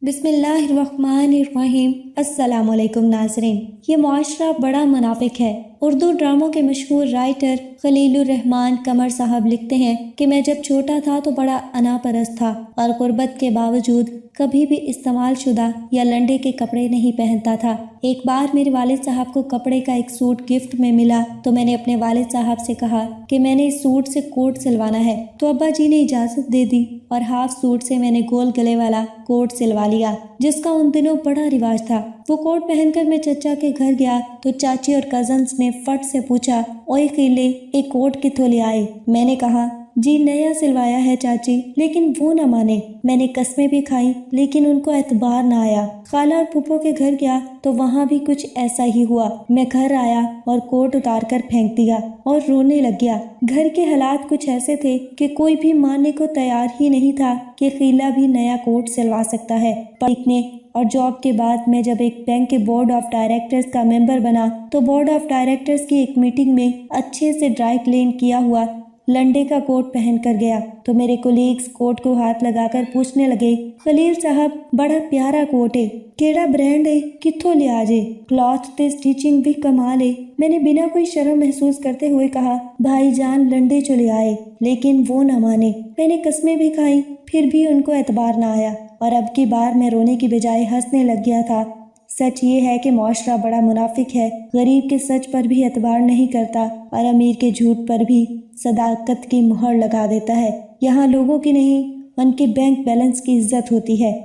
بسم اللہ الرحمن الرحیم۔ السلام علیکم ناظرین۔ یہ معاشرہ بڑا منافق ہے۔ اردو ڈراموں کے مشہور رائٹر خلیل الرحمن قمر صاحب لکھتے ہیں کہ میں جب چھوٹا تھا تو بڑا انا پرست تھا اور غربت کے باوجود کبھی بھی استعمال شدہ یا لنڈے کے کپڑے نہیں پہنتا تھا۔ ایک بار میرے والد صاحب کو کپڑے کا ایک سوٹ گفٹ میں ملا تو میں نے اپنے والد صاحب سے کہا کہ میں نے اس سوٹ سے کوٹ سلوانا ہے، تو ابا جی نے اجازت دے دی اور ہاف سوٹ سے میں نے گول گلے والا کوٹ سلوا لیا، جس کا ان دنوں بڑا رواج تھا۔ وہ کوٹ پہن کر میں چچا کے گھر گیا تو چاچی اور کزنس نے فٹ سے پوچھا، اوئے خیلے ایک کوٹ کتوں لے آئے؟ میں نے کہا جی نیا سلوایا ہے چاچی، لیکن وہ نہ مانے۔ میں نے قسمیں بھی کھائیں لیکن ان کو اعتبار نہ آیا۔ خالہ اور پھپھو کے گھر گیا تو وہاں بھی کچھ ایسا ہی ہوا۔ میں گھر آیا اور کوٹ اتار کر پھینک دیا اور رونے لگ گیا۔ گھر کے حالات کچھ ایسے تھے کہ کوئی بھی ماننے کو تیار ہی نہیں تھا کہ خیلہ بھی نیا کوٹ سلوا سکتا ہے۔ پڑھنے اور جاب کے بعد میں جب ایک بینک کے بورڈ آف ڈائریکٹرز کا ممبر بنا تو بورڈ آف ڈائریکٹرز کی ایک میٹنگ میں اچھے سے ڈرائی کلین کیا ہوا لنڈے کا کوٹ پہن کر گیا تو میرے کولیگز کوٹ کو ہاتھ لگا کر پوچھنے لگے، خلیل صاحب بڑا پیارا کوٹ ہے، کیڑا برانڈ ہے، کتھوں لے آجے، کلاتھ تے سٹیچنگ بھی کمال ہے۔ میں نے بنا کوئی شرم محسوس کرتے ہوئے کہا، بھائی جان لنڈے چلے آئے، لیکن وہ نہ مانے۔ میں نے قسمیں بھی کھائیں پھر بھی ان کو اعتبار نہ آیا اور اب کی بار میں رونے کی بجائے ہنسنے لگ گیا تھا۔ سچ یہ ہے کہ معاشرہ بڑا منافق ہے، غریب کے سچ پر بھی اعتبار نہیں کرتا اور امیر کے جھوٹ پر بھی صداقت کی مہر لگا دیتا ہے۔ یہاں لوگوں کی نہیں، ان کے بینک بیلنس کی عزت ہوتی ہے۔